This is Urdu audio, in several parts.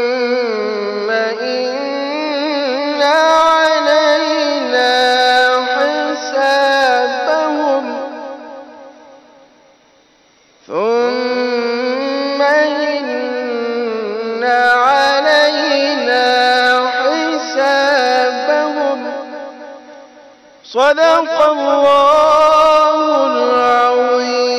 ثم إن علينا حسابهم ثم إن علينا حسابهم صدق الله العظيم।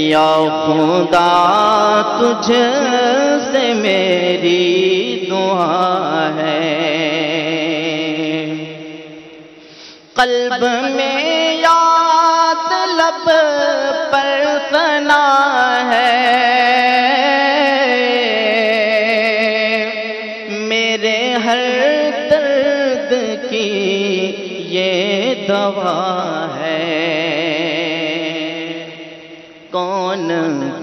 یا خدا تجھ سے میری دعا ہے، قلب میں یاد لب پر ثنا ہے، میرے ہر درد کی یہ دوا ہے، کون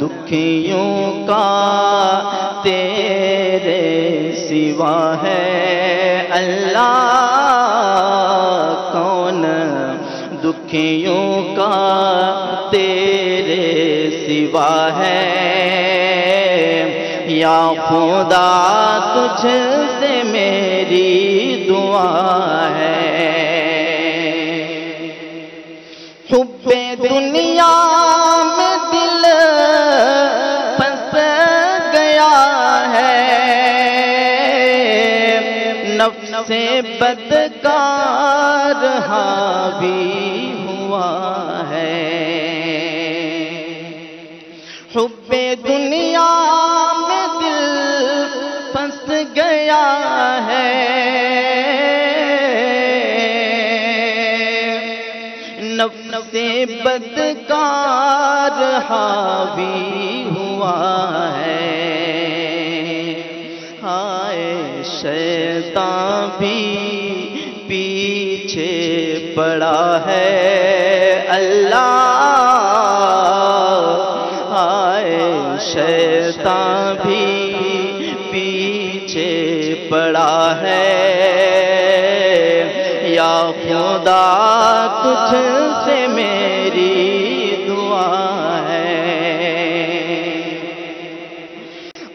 دکھیوں کا تیرے سوا ہے اللہ، کون دکھیوں کا تیرے سوا ہے، یا خدا تجھ سے میری دعا ہے، حب دنیا میں دل پھنس گیا ہے، نفس بدکار حاوی ہوا ہے، حب دنیا میں دل پھنس گیا ہے، نفس بدکار حاوی ہوا ہے، ہائے شیطان بھی پیچھے پڑا ہے اللہ، ہائے شیطان بھی پیچھے پڑا ہے، یا خدا تجھ سے میری دعا ہے،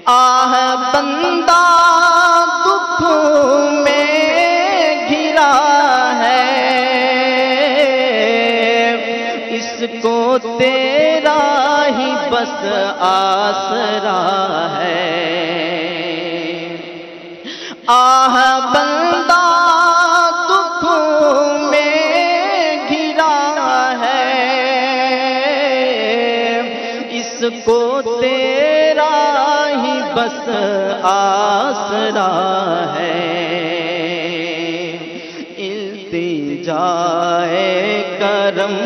آہ بندہ دکھ میں گھرا ہے، اس کو تیرا ہی بس آسرا ہے، آہ بندہ دکھ میں گھرا ہے، اس کو تیرا ہی بس آسرا ہے، التجائے کرم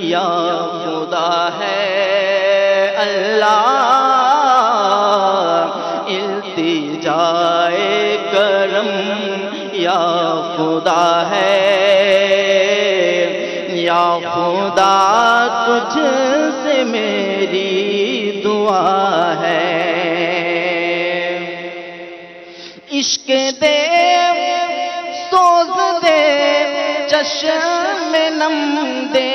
یا خدا ہے اللہ، التجائے کرم یا خدا ہے، یا خدا تجھ سے میری دعا ہے، عشق دے سوز دے چشم نم دے،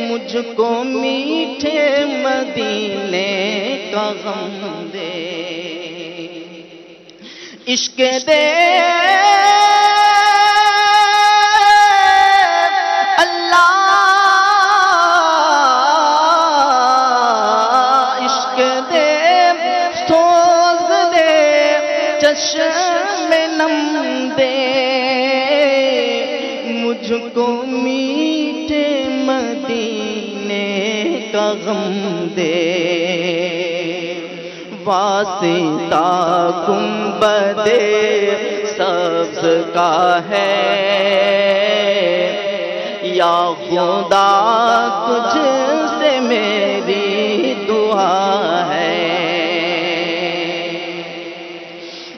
مجھ کو میٹھے مدینے کا غم دے، عشق دے اللہ، عشق دے سوز دے چشم نم دے، مجھ کو میٹھے مدینے کا غم دے، واسطہ گنبد سبز کا ہے، یا خدا تجھ سے میری دعا ہے،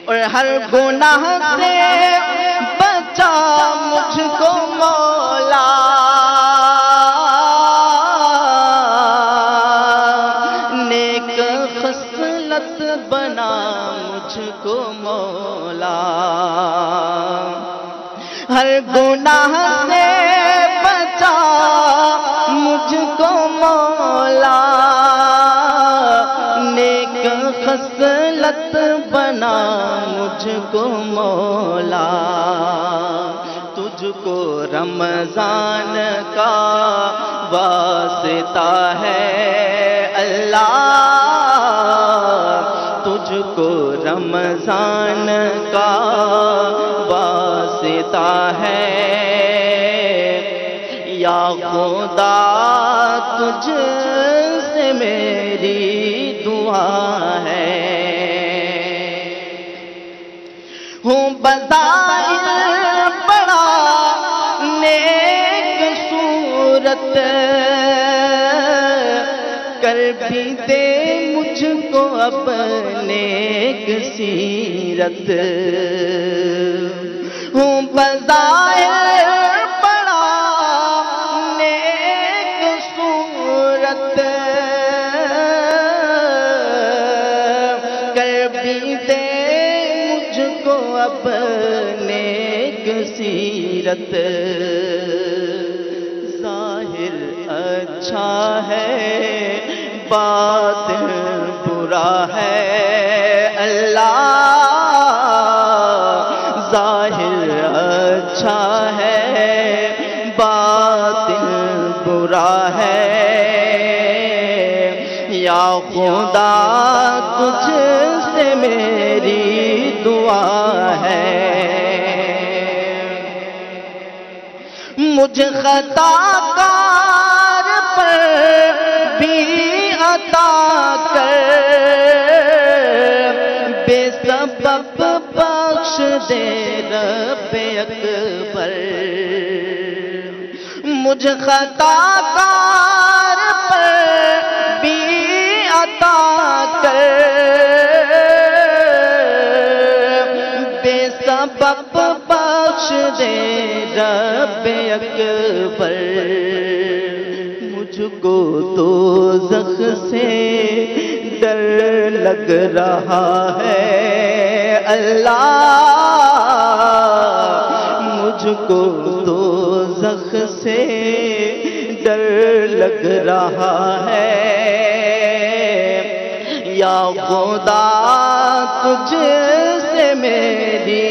اور ہر گناہ سے بچا مجھ کو مولا، نیک خصلت بنا مجھ کو مولا، ہر گناہ سے بچا مجھ کو مولا، نیک خصلت بنا مجھ کو مولا، تجھ کو رمضان کا واسطہ ہے اللہ، تجھ کو رمضان کا واسطہ ہے، یا خدا تجھ سے میری دعا ہے، ہوں بظاہر بڑا نیک صورت، کر بھی دے مجھ کو اب نیک سیرت، ہوں بظاہر بڑا نیک صورت، کر بھی دے مجھ کو اب نیک سیرت، ظاہر اچھا ہے باطن برا ہے اللہ، ظاہر اچھا ہے باطن برا ہے، یا خدا تجھ سے میری دعا ہے، مجھ خطا کار پر بھی عطا کر، بے سبب بخش دے رب اکبر، مجھ خطا کار پر بھی عطا کر، بے سبب بخش دے رب اکبر، مجھ کو دوزخ سے ڈر لگ رہا ہے اللہ، مجھ کو دوزخ سے ڈر لگ رہا ہے، یا خدا تجھ سے میری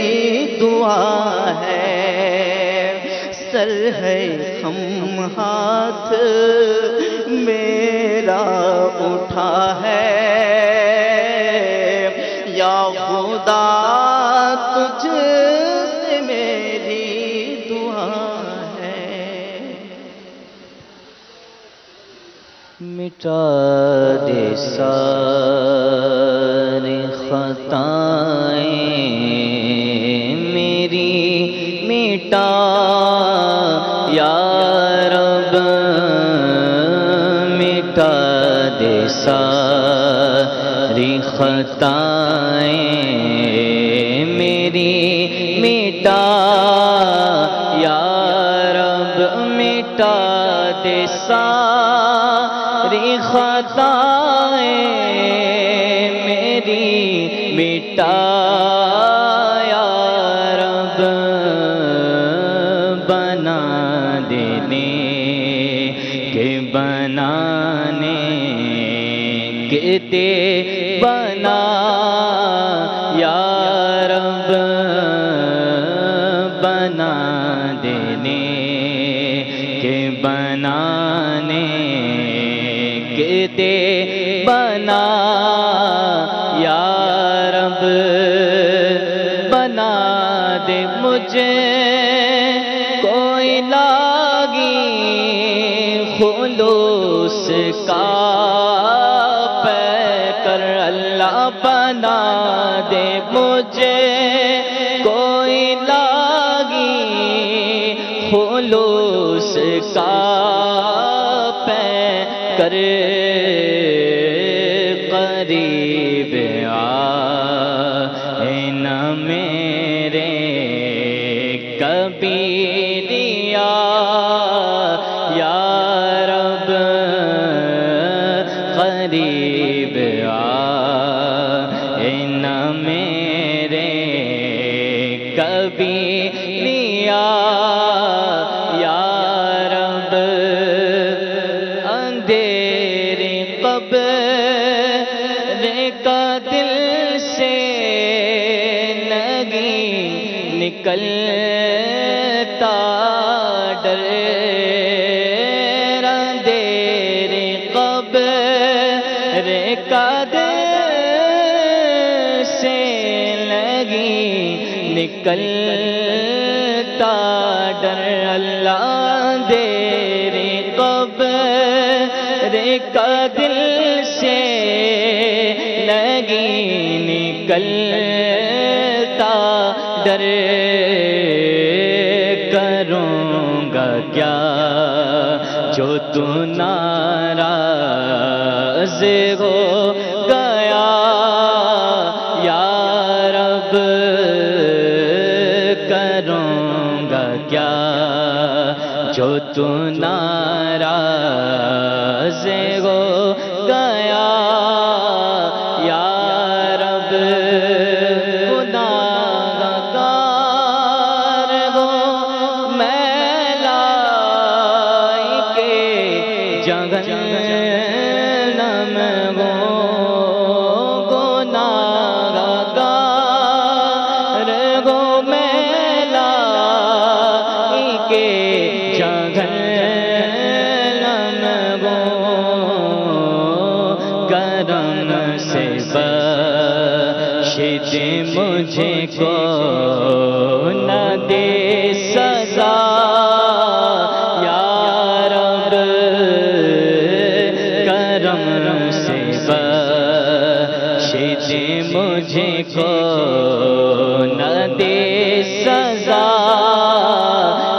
دعا ہے، سر ہے خم ہاتھ میرا اٹھا ہے، یا خدا تجھ سے میری دعا ہے، مٹا دے ساری خطائیں میری، مٹا یا رب، مٹا دے ساری خطائیں میری، مٹا یا رب، مٹا دے ساری خطائیں میری، مٹا یا رب، بنا دینے کے بنانے کے دے بنا یا رب، بنا دینے کے بنانے کے دے بنا یا رب، بنا دے مجھے کوئی لاگی خلوص کا پیکر، اللہ بنا دے مجھے کوئی لاگی خلوص کا پیکر، قریب آئے نہ میرے کبھی دیا یا رب، قریب آئے نہ میرے کبھی لیا یا رب، اندھیرے قبر کا دل سے نہیں نکلتا ڈر، اندھیرے قبر کا دل سے نہیں نکلتا ڈر، اللہ اندھیرے قبر کا دل سے نہیں نکلتا ڈر کروں گا کیا جو تو ناراض ہو گیا یا رب کروں گا کیا جو تو ناراض ہو گیا یا رب گناہگار ہو میں لائی کے جہنم ہو گناہگار ہو میں لائی کے کرم سے بخش دے مجھے کو نہ دے سزا یا رب کرم سے بخش دے مجھے کو نہ دے سزا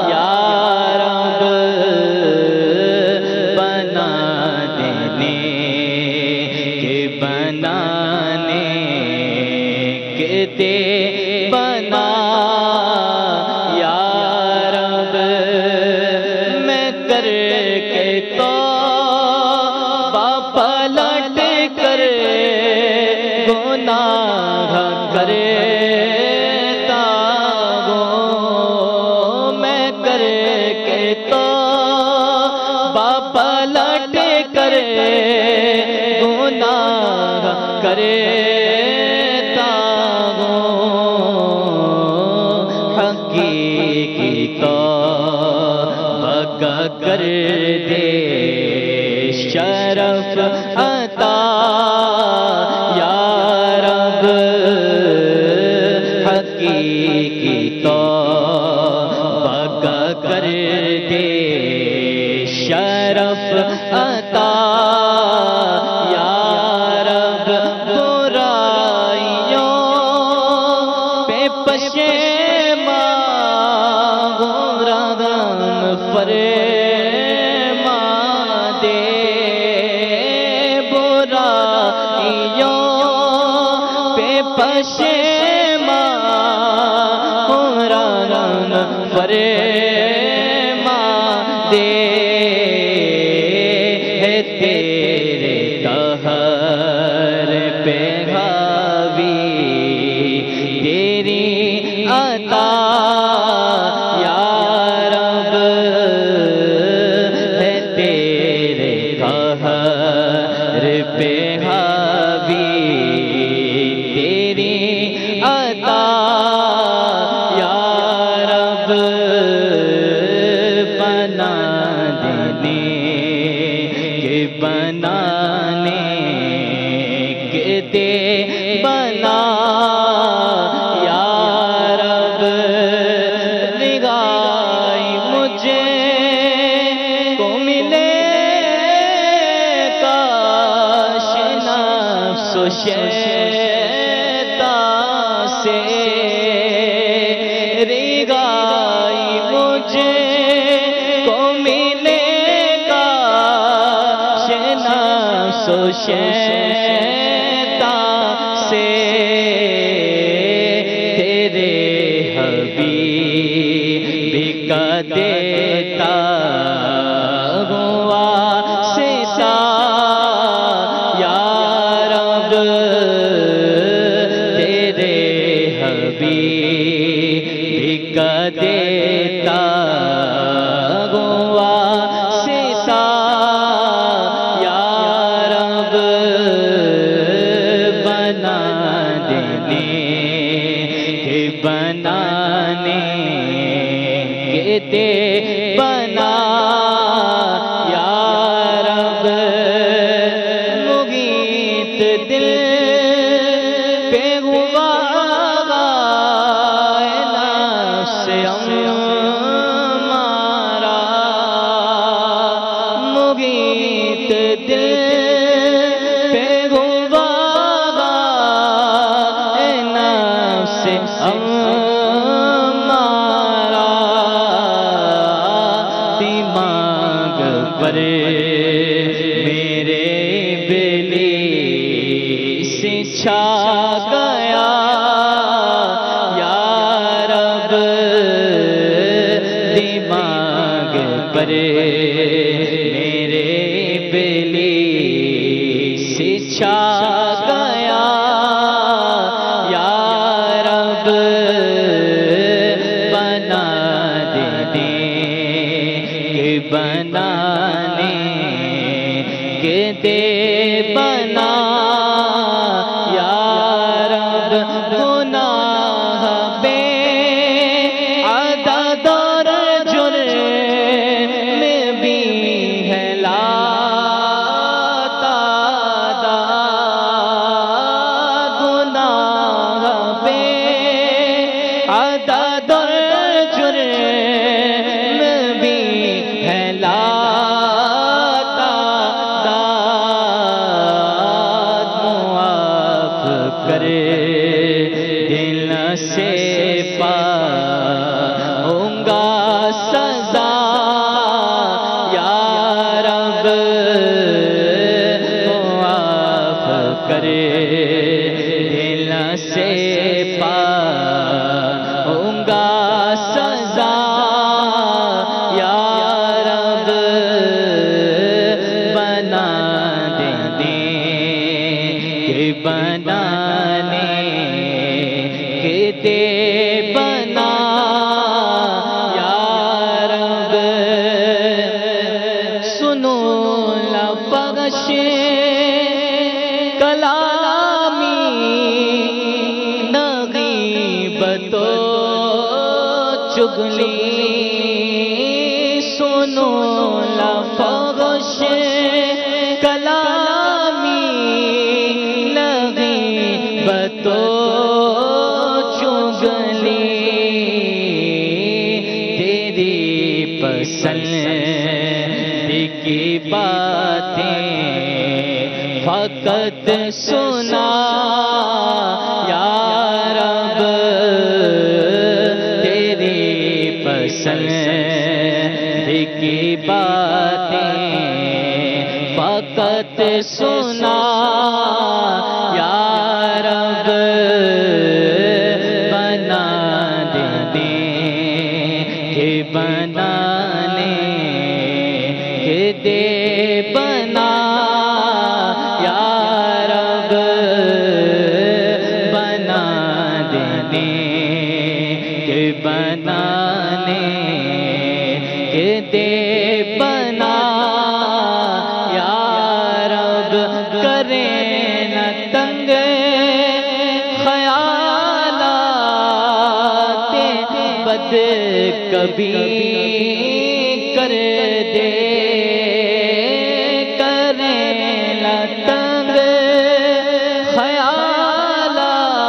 یا رب بنا بنانے کے دے بنا یا رب میں کر کے تو پلٹ کر گناہ کرتا ہوں میں کر کے تو پلٹ کر کرتا ہوں حقیقی توبہ کر دے شرف عطا یا رب حقیقی توبہ کر دے شرف عطا فرما دے برائیوں پہ پشیمان رنگ فرما دے ہے تیرے قہر پہ حاوی تیری عطا پہ حاوی تیری عطا یا رب بنا دینے کے بنانے کے دے بنا یا رب نگاہ مجھے کو ملے شیطان سے رگائی مجھے کو ملے گا نفس و شیطان سے تیرے حبیب کا دیتا ہوا ستا کا دیتا ہوا ستا یا رب بنا دینے کے بنانے کے دے بنا یا رب مغیت دل پہ ہوا مغیت چھا گیا یا رب دماغ پر میرے ابلیس چھا گیا یا رب بنا دے کہ بنانے کے دے بنا یا رب گناہ بے عدد اور جرم بھی ہے لا تعداد گناہ بے عدد اور جرم بھی ہے لا کرے دل سے پاؤں گا سزا یا رب معاف کرے دل سے پاؤں گا سزا یا رب بنا دے کہ بنانے کے دے بنا یا رب سنو لبخش کلامی نغیبت و چغلی سنو لبخش کلامی تو چغلی تیری پسند کی باتیں فقط سنا یا رب تیری پسند کی باتیں فقط سنا یا رب بنا دے کہ بنانے کے دے بنا یا رب بنا دے کہ بنانے کے دے بنا یا رب کرے نہ تنگ خیالات بد کبھی کر دے کرے نہ تنگ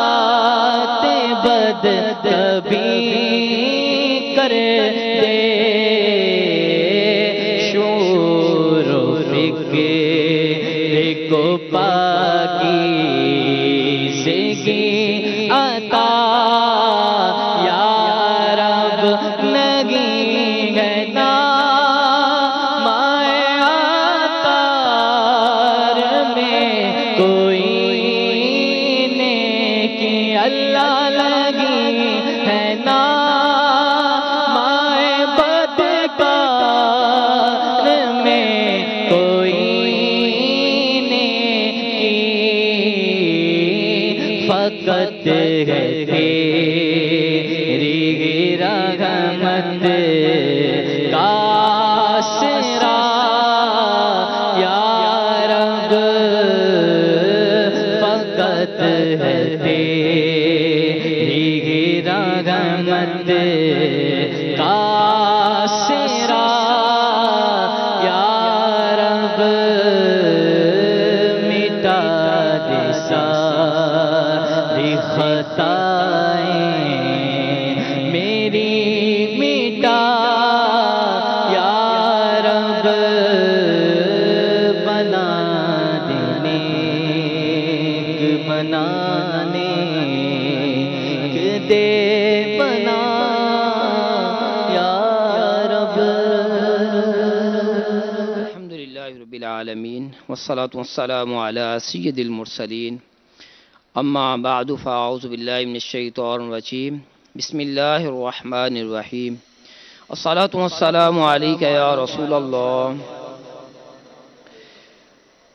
خیالات بد کبھی کر دے شعور و فکر کو پاکیزگی عطا یا رب لگی ہے نام عطار میں کوئی نیکی اللہ لگی ہے نام بدکار میں کوئی فقط ہے تیری رحمت کا آسرا یا رب فقط ہے تیری رحمت کا آسرا یا رب مٹا دے ساری خطائیں میری مٹا یا رب بنا دے بنانے کے دے بنا یا رب. الحمدللہ رب العالمین والصلاة والسلام علی سید المرسلین اما بعد فاعوذ باللہ من الشیطان الرجیم بسم اللہ الرحمن الرحیم الصلاۃ والسلام علیک یا رسول اللہ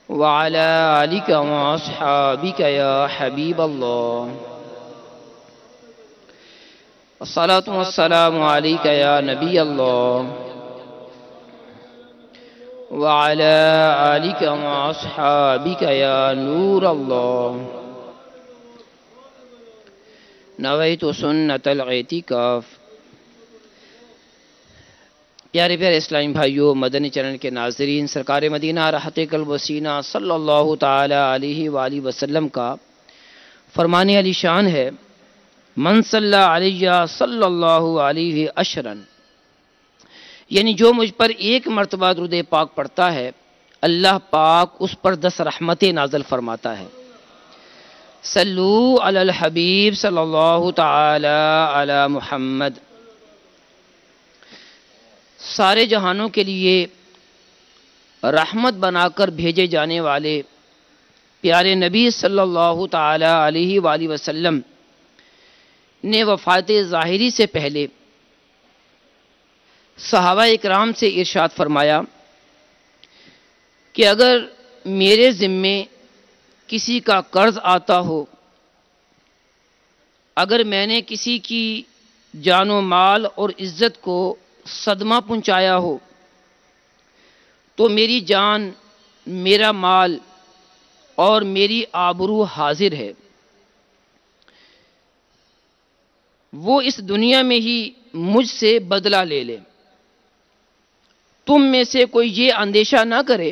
وعلی آلک واصحابک یا حبیب اللہ الصلاۃ والسلام علیک یا نبی اللہ وعلی آلک واصحابک یا نور اللہ نویت سنت الاعتکاف۔ پیارے پیارے اسلامی بھائیوں، مدنی چینل کے ناظرین، سرکار مدینہ راحت قلب و سینہ صلی اللہ تعالی علیہ وآلہ وسلم کا فرمان علی شان ہے، من صلی علیہ صلی اللہ علیہ عشرا، یعنی جو مجھ پر ایک مرتبہ درود پاک پڑھتا ہے اللہ پاک اس پر 10 رحمتیں نازل فرماتا ہے۔ صلو علی الحبیب صلی اللہ تعالی علی محمد۔ سارے جہانوں کے لیے رحمت بنا کر بھیجے جانے والے پیارے نبی صلی اللہ تعالی علیہ وآلہ وسلم نے وفات ظاہری سے پہلے صحابہ اکرام سے ارشاد فرمایا کہ اگر میرے ذمے کسی کا قرض آتا ہو، اگر میں نے کسی کی جان و مال اور عزت کو صدمہ پہنچایا ہو تو میری جان، میرا مال اور میری آبرو حاضر ہے، وہ اس دنیا میں ہی مجھ سے بدلہ لے لے۔ تم میں سے کوئی یہ اندیشہ نہ کرے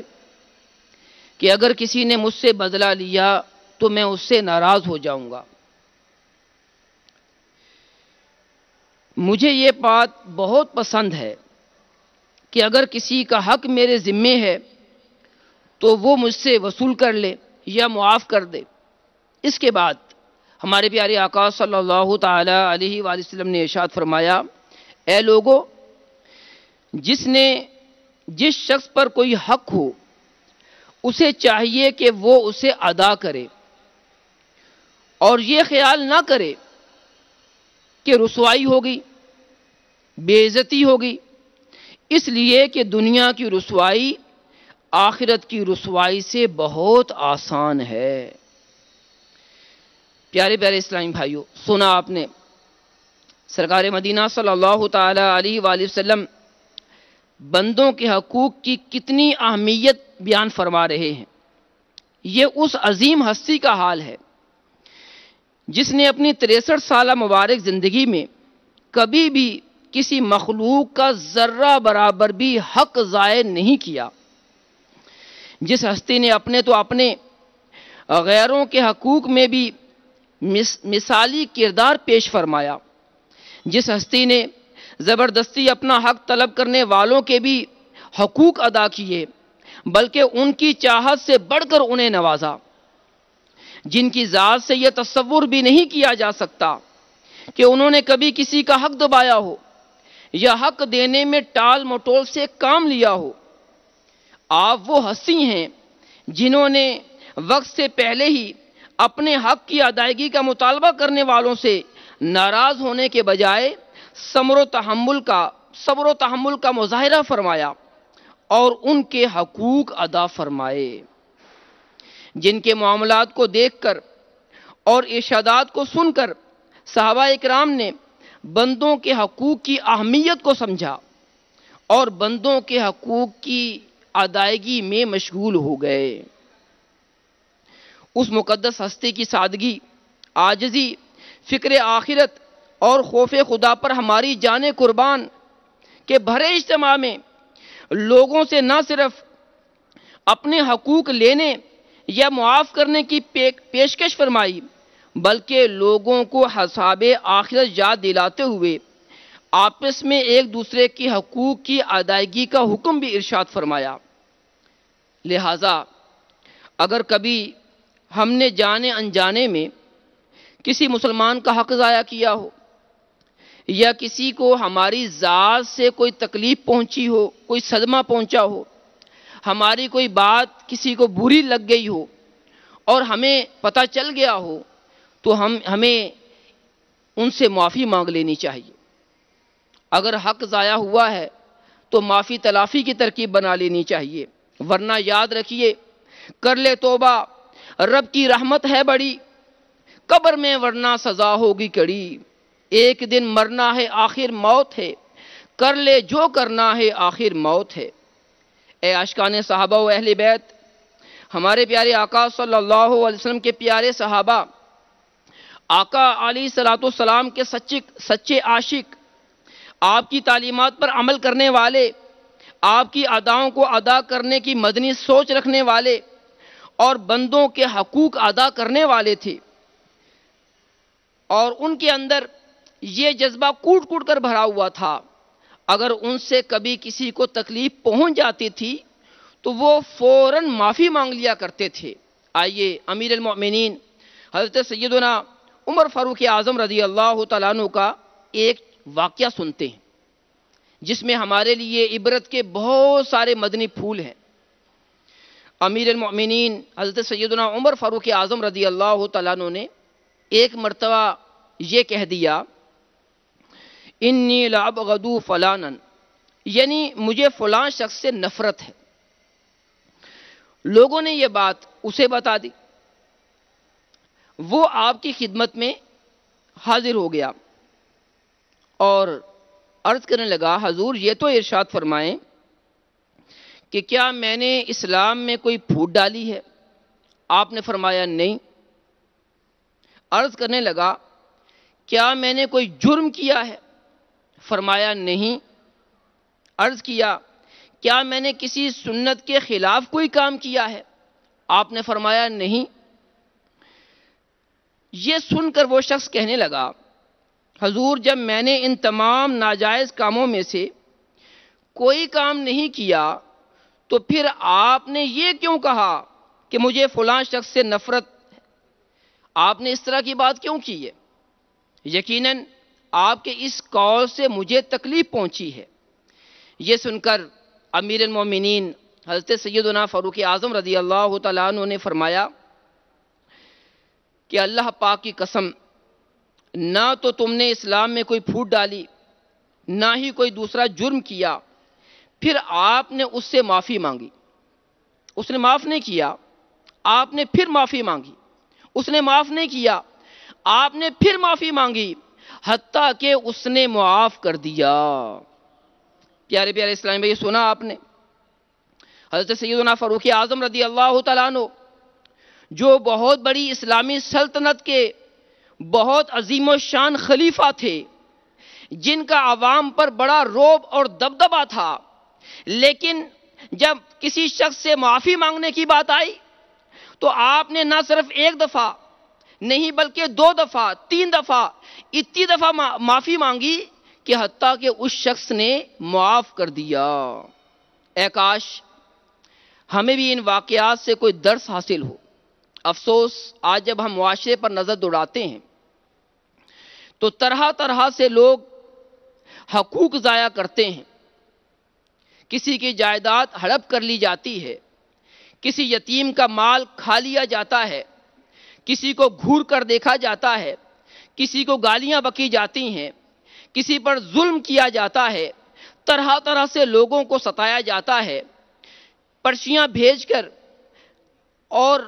کہ اگر کسی نے مجھ سے بدلہ لیا تو میں اس سے ناراض ہو جاؤں گا۔ مجھے یہ بات بہت پسند ہے کہ اگر کسی کا حق میرے ذمے ہے تو وہ مجھ سے وصول کر لے یا معاف کر دے۔ اس کے بعد ہمارے پیارے آقا صلی اللہ تعالی علیہ وآلہ وسلم نے ارشاد فرمایا، اے لوگو، جس شخص پر کوئی حق ہو اسے چاہیے کہ وہ اسے ادا کرے اور یہ خیال نہ کرے کہ رسوائی ہوگی، بے عزتی ہوگی، اس لیے کہ دنیا کی رسوائی آخرت کی رسوائی سے بہت آسان ہے۔ پیارے پیارے اسلامی بھائیوں، سنا آپ نے سرکار مدینہ صلی اللہ تعالی علیہ وآلہ وسلم بندوں کے حقوق کی کتنی اہمیت بیان فرما رہے ہیں۔ یہ اس عظیم ہستی کا حال ہے جس نے اپنی 63 سالہ مبارک زندگی میں کبھی بھی کسی مخلوق کا ذرہ برابر بھی حق ضائع نہیں کیا، جس ہستی نے اپنے غیروں کے حقوق میں بھی مثالی کردار پیش فرمایا، جس ہستی نے زبردستی اپنا حق طلب کرنے والوں کے بھی حقوق ادا کیے بلکہ ان کی چاہت سے بڑھ کر انہیں نوازا، جن کی ذات سے یہ تصور بھی نہیں کیا جا سکتا کہ انہوں نے کبھی کسی کا حق دبایا ہو یا حق دینے میں ٹال مٹول سے کام لیا ہو۔ آپ وہ ہستی ہیں جنہوں نے وقت سے پہلے ہی اپنے حق کی ادائیگی کا مطالبہ کرنے والوں سے ناراض ہونے کے بجائے صبر و تحمل کا مظاہرہ فرمایا اور ان کے حقوق ادا فرمائے، جن کے معاملات کو دیکھ کر اور ارشادات کو سن کر صحابہ اکرام نے بندوں کے حقوق کی اہمیت کو سمجھا اور بندوں کے حقوق کی ادائیگی میں مشغول ہو گئے۔ اس مقدس ہستی کی سادگی، عاجزی، فکر آخرت اور خوف خدا پر ہماری جانیں قربان کے بھرے اجتماع میں لوگوں سے نہ صرف اپنے حقوق لینے یا معاف کرنے کی پیشکش فرمائی بلکہ لوگوں کو حساب آخرت یاد دلاتے ہوئے آپس میں ایک دوسرے کے حقوق کی ادائیگی کا حکم بھی ارشاد فرمایا۔ لہذا اگر کبھی ہم نے جانے انجانے میں کسی مسلمان کا حق ضائع کیا ہو یا کسی کو ہماری ذات سے کوئی تکلیف پہنچی ہو، کوئی صدمہ پہنچا ہو، ہماری کوئی بات کسی کو بری لگ گئی ہو اور ہمیں پتہ چل گیا ہو تو ہمیں ان سے معافی مانگ لینی چاہیے. اگر حق ضائع ہوا ہے تو معافی تلافی کی ترکیب بنا لینی چاہیے. ورنہ یاد رکھیے، کر لے توبہ رب کی رحمت ہے بڑی، قبر میں ورنہ سزا ہوگی کڑی. ایک دن مرنا ہے آخر موت ہے، کر لے جو کرنا ہے آخر موت ہے. اے عاشقان صحابہ و اہل بیت، ہمارے پیارے آقا صلی اللہ علیہ وسلم کے پیارے صحابہ، آقا علیہ الصلوۃ والسلام کے سچے عاشق، آپ کی تعلیمات پر عمل کرنے والے، آپ کی اداؤں کو ادا کرنے کی مدنی سوچ رکھنے والے اور بندوں کے حقوق ادا کرنے والے تھے. اور ان کے اندر یہ جذبہ کوٹ کوٹ کر بھرا ہوا تھا. اگر ان سے کبھی کسی کو تکلیف پہنچ جاتی تھی تو وہ فوراً معافی مانگ لیا کرتے تھے. آئیے امیر المؤمنین حضرت سیدنا عمر فاروق اعظم رضی اللہ تعالیٰ عنہ کا ایک واقعہ سنتے ہیں جس میں ہمارے لیے عبرت کے بہت سارے مدنی پھول ہیں. امیر المؤمنین حضرت سیدنا عمر فاروق اعظم رضی اللہ تعالیٰ عنہ نے ایک مرتبہ یہ کہہ دیا، انی لابغض فلانا، یعنی مجھے فلاں شخص سے نفرت ہے. لوگوں نے یہ بات اسے بتا دی. وہ آپ کی خدمت میں حاضر ہو گیا اور عرض کرنے لگا، حضور یہ تو ارشاد فرمائیں کہ کیا میں نے اسلام میں کوئی پھوٹ ڈالی ہے؟ آپ نے فرمایا نہیں. عرض کرنے لگا، کیا میں نے کوئی جرم کیا ہے؟ فرمایا نہیں. عرض کیا، کیا میں نے کسی سنت کے خلاف کوئی کام کیا ہے؟ آپ نے فرمایا نہیں. یہ سن کر وہ شخص کہنے لگا، حضور جب میں نے ان تمام ناجائز کاموں میں سے کوئی کام نہیں کیا تو پھر آپ نے یہ کیوں کہا کہ مجھے فلاں شخص سے نفرت ہے؟ آپ نے اس طرح کی بات کیوں کی ہے؟ یقیناً آپ کے اس قول سے مجھے تکلیف پہنچی ہے. یہ سن کر امیر المومنین حضرت سیدنا فاروق اعظم رضی اللہ تعالیٰ عنہ نے فرمایا کہ اللہ پاک کی قسم، نہ تو تم نے اسلام میں کوئی پھوٹ ڈالی، نہ ہی کوئی دوسرا جرم کیا، پھر آپ نے اس سے معافی مانگی. اس نے معاف نہیں کیا، آپ نے پھر معافی مانگی. اس نے معاف نہیں کیا، آپ نے پھر معافی مانگی، حتیٰ کہ اس نے معاف کر دیا. پیارے پیارے اسلامی بھائی، سنا آپ نے حضرت سیدنا فاروق اعظم رضی اللہ تعالیٰ عنہ، جو بہت بڑی اسلامی سلطنت کے بہت عظیم و شان خلیفہ تھے، جن کا عوام پر بڑا رعب اور دبدبہ تھا، لیکن جب کسی شخص سے معافی مانگنے کی بات آئی تو آپ نے نہ صرف ایک دفعہ نہیں بلکہ 2 دفعہ 3 دفعہ اتنی دفعہ معافی مانگی کہ حتیٰ کہ اس شخص نے معاف کر دیا. اے کاش ہمیں بھی ان واقعات سے کوئی درس حاصل ہو. افسوس، آج جب ہم معاشرے پر نظر دوڑاتے ہیں تو طرح طرح سے لوگ حقوق ضائع کرتے ہیں. کسی کی جائیداد ہڑپ کر لی جاتی ہے، کسی یتیم کا مال کھا لیا جاتا ہے، کسی کو گھور کر دیکھا جاتا ہے، کسی کو گالیاں بکی جاتی ہیں، کسی پر ظلم کیا جاتا ہے، طرح طرح سے لوگوں کو ستایا جاتا ہے. پرچیاں بھیج کر اور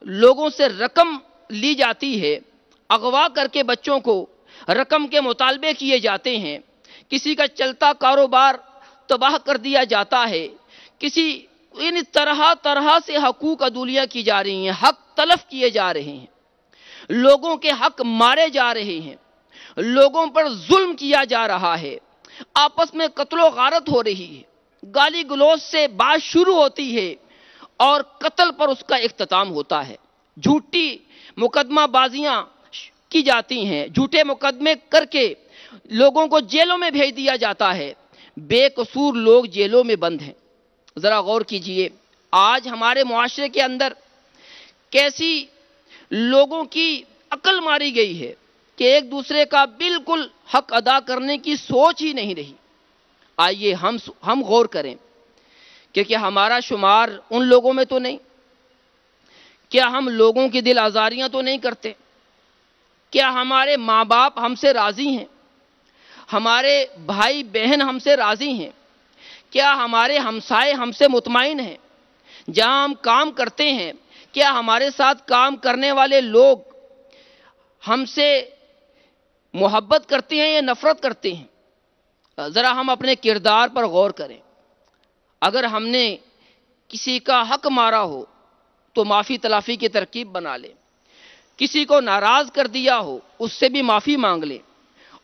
لوگوں سے رقم لی جاتی ہے، اغوا کر کے بچوں کو رقم کے مطالبے کیے جاتے ہیں، کسی کا چلتا کاروبار تباہ کر دیا جاتا ہے، ان طرح طرح سے حقوق عدولیاں کی جا رہی ہیں، حق تلف کیے جا رہے ہیں، لوگوں کے حق مارے جا رہے ہیں، لوگوں پر ظلم کیا جا رہا ہے، آپس میں قتل و غارت ہو رہی ہے، گالی گلوچ سے بات شروع ہوتی ہے اور قتل پر اس کا اختتام ہوتا ہے. جھوٹی مقدمہ بازیاں کی جاتی ہیں، جھوٹے مقدمے کر کے لوگوں کو جیلوں میں بھیج دیا جاتا ہے. بے قصور لوگ جیلوں میں بند ہیں. ذرا غور کیجئے، آج ہمارے معاشرے کے اندر کیسی لوگوں کی عقل ماری گئی ہے کہ ایک دوسرے کا بالکل حق ادا کرنے کی سوچ ہی نہیں رہی. آئیے ہم غور کریں کہ کیا ہمارا شمار ان لوگوں میں تو نہیں؟ کیا ہم لوگوں کی دل آزاریاں تو نہیں کرتے؟ کیا ہمارے ماں باپ ہم سے راضی ہیں؟ ہمارے بھائی بہن ہم سے راضی ہیں؟ کیا ہمارے ہمسائے ہم سے مطمئن ہیں؟ جہاں ہم کام کرتے ہیں کیا ہمارے ساتھ کام کرنے والے لوگ ہم سے محبت کرتے ہیں یا نفرت کرتے ہیں؟ ذرا ہم اپنے کردار پر غور کریں۔ اگر ہم نے کسی کا حق مارا ہو تو معافی تلافی کی ترکیب بنا لیں، کسی کو ناراض کر دیا ہو اس سے بھی معافی مانگ لیں،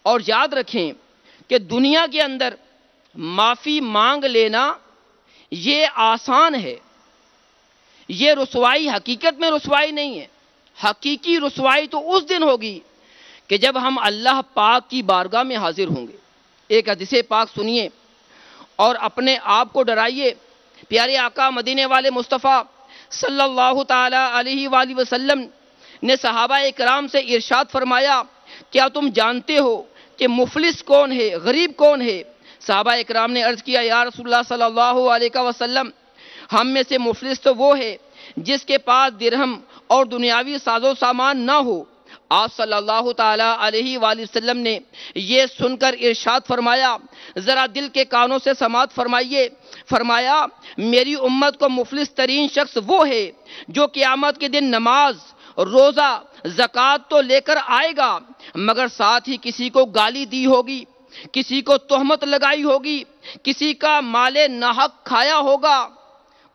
اور یاد رکھیں کہ دنیا کے اندر معافی مانگ لینا یہ آسان ہے، یہ رسوائی حقیقت میں رسوائی نہیں ہے۔ حقیقی رسوائی تو اس دن ہوگی کہ جب ہم اللہ پاک کی بارگاہ میں حاضر ہوں گے۔ ایک حدیث پاک سنیے اور اپنے آپ کو ڈرائیے۔ پیارے آقا مدینے والے مصطفیٰ صلی اللہ تعالی علیہ وآلہ وسلم نے صحابہ اکرام سے ارشاد فرمایا، کیا تم جانتے ہو کہ مفلس کون ہے، غریب کون ہے؟ صحابہ اکرام نے عرض کیا، یا رسول اللہ صلی اللہ علیہ وسلم، ہم میں سے مفلس تو وہ ہے جس کے پاس درہم اور دنیاوی ساز و سامان نہ ہو۔ آپ صلی اللہ تعالی علیہ وآلہ وسلم نے یہ سن کر ارشاد فرمایا، ذرا دل کے کانوں سے سماعت فرمائیے، فرمایا میری امت کو مفلس ترین شخص وہ ہے جو قیامت کے دن نماز، روزہ، زکوٰۃ تو لے کر آئے گا مگر ساتھ ہی کسی کو گالی دی ہوگی، کسی کو تہمت لگائی ہوگی، کسی کا مال ناحق کھایا ہوگا،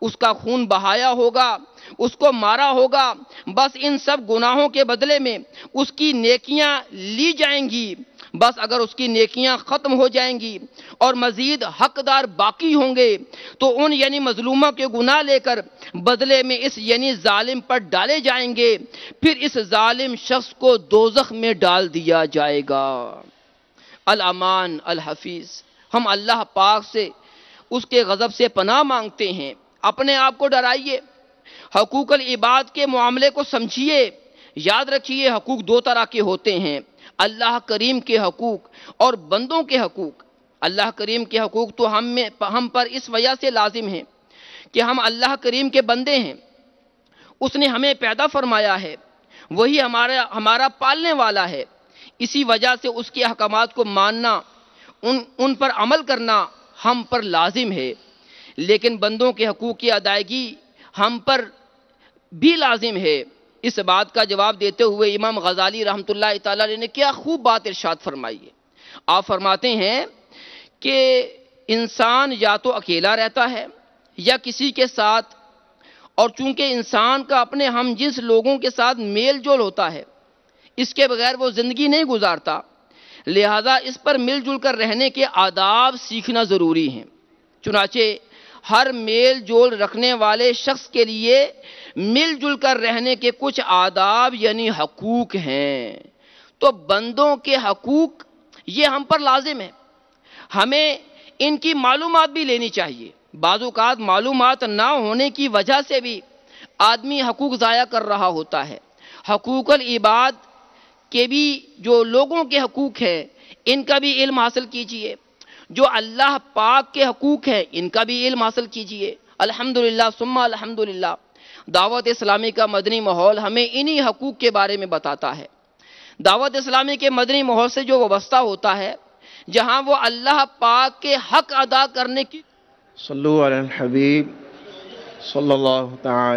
اس کا خون بہایا ہوگا، اس کو مارا ہوگا، بس ان سب گناہوں کے بدلے میں اس کی نیکیاں لی جائیں گی۔ بس اگر اس کی نیکیاں ختم ہو جائیں گی اور مزید حقدار باقی ہوں گے تو ان یعنی مظلوموں کے گناہ لے کر بدلے میں اس یعنی ظالم پر ڈالے جائیں گے، پھر اس ظالم شخص کو دوزخ میں ڈال دیا جائے گا۔ الامان الحفیظ، ہم اللہ پاک سے اس کے غضب سے پناہ مانگتے ہیں۔ اپنے آپ کو ڈرائیے، حقوق العباد کے معاملے کو سمجھیے۔ یاد رکھیے حقوق دو طرح کے ہوتے ہیں، اللہ کریم کے حقوق اور بندوں کے حقوق۔ اللہ کریم کے حقوق تو ہم پر اس وجہ سے لازم ہیں کہ ہم اللہ کریم کے بندے ہیں، اس نے ہمیں پیدا فرمایا ہے، وہی ہمارا پالنے والا ہے، اسی وجہ سے اس کے احکامات کو ماننا، ان پر عمل کرنا ہم پر لازم ہے۔ لیکن بندوں کے حقوق کی ادائیگی ہم پر بھی لازم ہے۔ اس بات کا جواب دیتے ہوئے امام غزالی رحمۃ اللہ تعالی علیہ نے کیا خوب بات ارشاد فرمائی ہے۔ آپ فرماتے ہیں کہ انسان یا تو اکیلا رہتا ہے یا کسی کے ساتھ، اور چونکہ انسان کا اپنے ہم جنس لوگوں کے ساتھ میل جول ہوتا ہے، اس کے بغیر وہ زندگی نہیں گزارتا، لہذا اس پر مل جل کر رہنے کے آداب سیکھنا ضروری ہیں۔ چنانچہ ہر میل جول رکھنے والے شخص کے لیے مل جل کر رہنے کے کچھ آداب یعنی حقوق ہیں۔ تو بندوں کے حقوق یہ ہم پر لازم ہے، ہمیں ان کی معلومات بھی لینی چاہیے۔ بعض اوقات معلومات نہ ہونے کی وجہ سے بھی آدمی حقوق ضائع کر رہا ہوتا ہے۔ حقوق العباد کے بھی جو لوگوں کے حقوق ہیں ان کا بھی علم حاصل کیجئے، جو اللہ پاک کے حقوق ہیں ان کا بھی علم حاصل کیجئے۔ الحمدللہ ثم الحمدللہ، دعوت اسلامی کا مدنی ماحول ہمیں انہی حقوق کے بارے میں بتاتا ہے۔ دعوت اسلامی کے مدنی ماحول سے جو وابستہ ہوتا ہے، جہاں وہ اللہ پاک کے حق ادا کرنے کی صلو علی الحبیب صلی اللہ تعالی